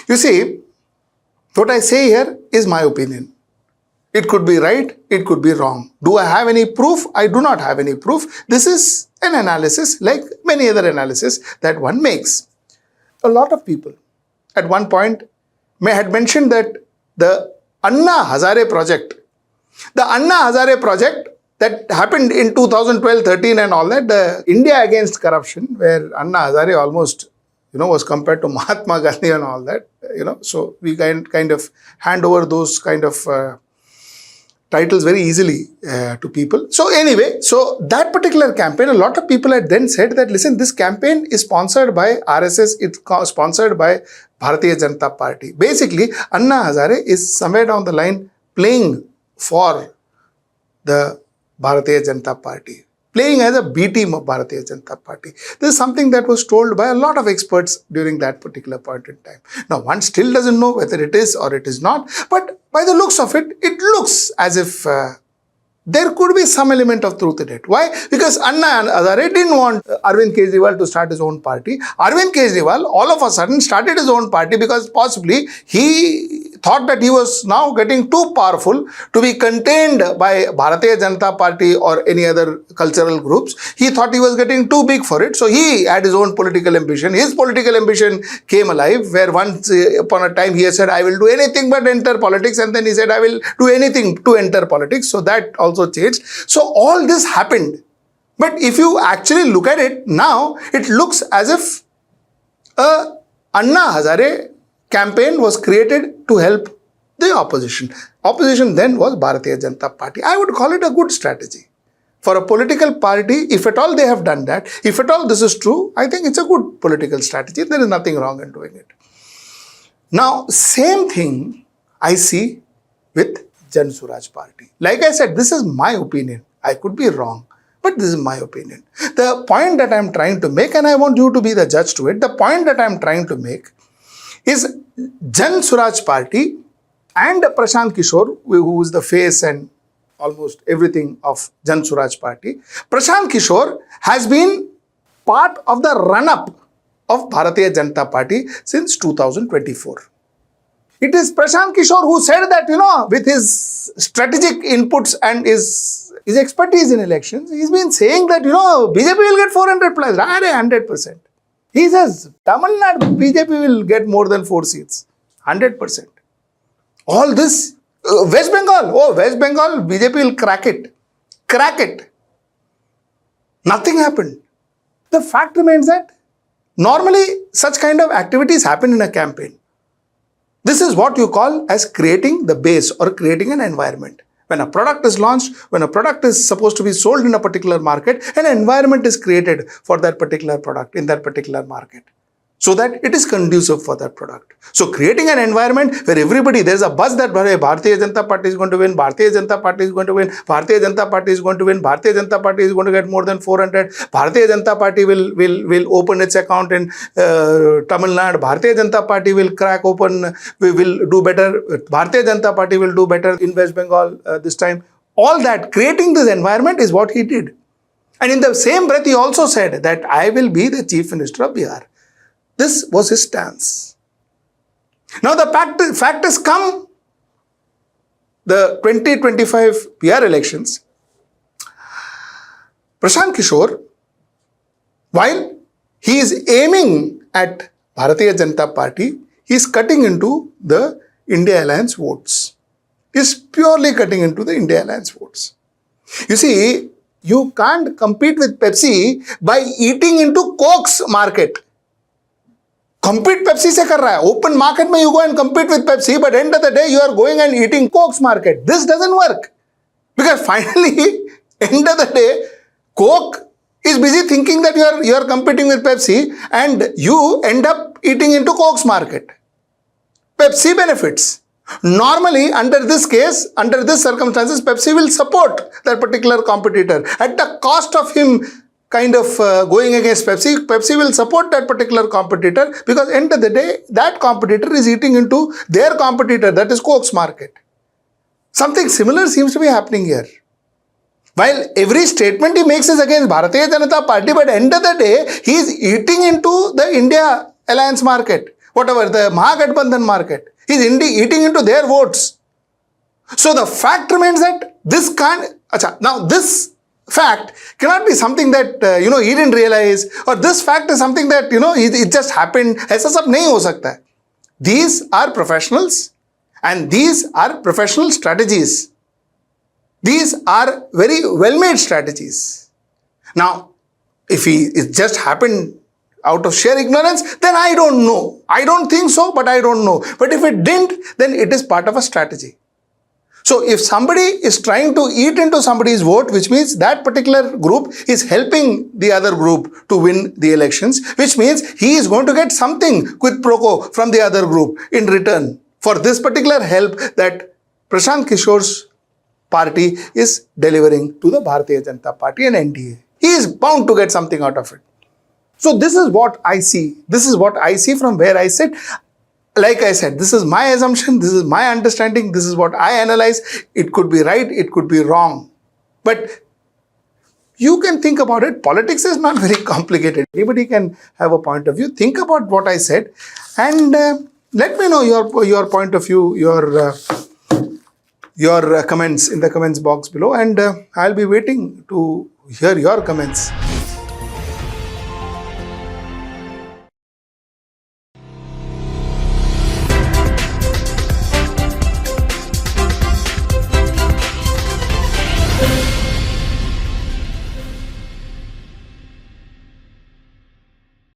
You see, what I say here is my opinion. It could be right, it could be wrong. Do I have any proof? I do not have any proof. This is an analysis like many other analysis that one makes. A lot of people at one point had mentioned that the Anna Hazare project, that happened in 2012-13 and all that, the India Against Corruption, where Anna Hazare almost was compared to Mahatma Gandhi and all that, so we kind of hand over those kind of titles very easily to people. So anyway, so that particular campaign, a lot of people had then said that, listen, this campaign is sponsored by RSS, it's sponsored by Bharatiya Janata Party. Basically, Anna Hazare is somewhere down the line playing for the Bharatiya Janata Party, playing as a B team of Bharatiya Janata Party. This is something that was told by a lot of experts during that particular point in time. Now, one still doesn't know whether it is or it is not, but by the looks of it, it looks as if there could be some element of truth in it. Why? Because Anna Hazare didn't want Arvind Kejriwal to start his own party. Arvind Kejriwal all of a sudden started his own party because possibly he thought that he was now getting too powerful to be contained by Bharatiya Janata Party or any other cultural groups. He thought he was getting too big for it. So he had his own political ambition. His political ambition came alive, where once upon a time he has said, I will do anything but enter politics. And then he said, I will do anything to enter politics. So that also changed. So all this happened. But if you actually look at it now, it looks as if Anna Hazare campaign was created to help the opposition. Opposition then was Bharatiya Janata Party. I would call it a good strategy. For a political party, if at all they have done that, if at all this is true, I think it's a good political strategy. There is nothing wrong in doing it. Now, same thing I see with Jan Swaraj Party. Like I said, this is my opinion. I could be wrong, but this is my opinion. The point that I'm trying to make, and I want you to be the judge to it, the point that I'm trying to make is Jan Swaraj Party and Prashant Kishore, who is the face and almost everything of Jan Swaraj Party. Prashant Kishore has been part of the run-up of Bharatiya Janata Party since 2024. It is Prashant Kishore who said that, with his strategic inputs and his expertise in elections, he's been saying that, BJP will get 400 plus, 100%. He says, Tamil Nadu BJP will get more than 4 seats, 100%. All this, West Bengal, BJP will crack it. Nothing happened. The fact remains that normally such kind of activities happen in a campaign. This is what you call as creating the base or creating an environment. When a product is launched, when a product is supposed to be sold in a particular market, an environment is created for that particular product in that particular market, so that it is conducive for that product. So creating an environment where everybody, there's a buzz that Bharatiya Janata Party is going to win, Bharatiya Janata Party is going to win, Bharatiya Janata Party is going to win, Bharatiya Janata Party is going to get more than 400, Bharatiya Janata Party will open its account in Tamil Nadu, Bharatiya Janata Party will crack open, will do better, Bharatiya Janata Party will do better in West Bengal this time. All that, creating this environment is what he did. And in the same breath, he also said that I will be the Chief Minister of Bihar. This was his stance. Now the fact has come, the 2025 PR elections, Prashant Kishore, while he is aiming at Bharatiya Janata Party, he is cutting into the India Alliance votes. He is purely cutting into the India Alliance votes. You see, you can't compete with Pepsi by eating into Coke's market. Compete Pepsi se kar raha hai. Open market mein you go and compete with Pepsi, but end of the day you are going and eating Coke's market. This doesn't work. Because finally, end of the day, Coke is busy thinking that you are competing with Pepsi and you end up eating into Coke's market. Pepsi benefits. Normally, under this case, under this circumstances, Pepsi will support that particular competitor at the cost of him kind of going against Pepsi. Pepsi will support that particular competitor because end of the day, that competitor is eating into their competitor, that is Coke's market. Something similar seems to be happening here. While every statement he makes is against Bharatiya Janata Party, but end of the day, he is eating into the India Alliance market. whatever, the Mahagathbandhan market. He's eating into their votes. So the fact remains that this can't, now this fact cannot be something that, he didn't realize, or this fact is something that, it just happened. ऐसा सब नहीं हो सकता है. These are professionals and these are professional strategies. These are very well-made strategies. Now, if it just happened out of sheer ignorance, then I don't know. I don't think so, but I don't know. But if it didn't, then it is part of a strategy. So if somebody is trying to eat into somebody's vote, which means that particular group is helping the other group to win the elections, which means he is going to get something quid pro quo from the other group in return for this particular help that Prashant Kishore's party is delivering to the Bharatiya Janata Party and NDA. He is bound to get something out of it. So this is what I see. This is what I see from where I sit. Like I said, this is my assumption, this is my understanding, this is what I analyze. It could be right, it could be wrong. But you can think about it. Politics is not very complicated. Anybody can have a point of view. Think about what I said and let me know your point of view, your comments in the comments box below, and I'll be waiting to hear your comments.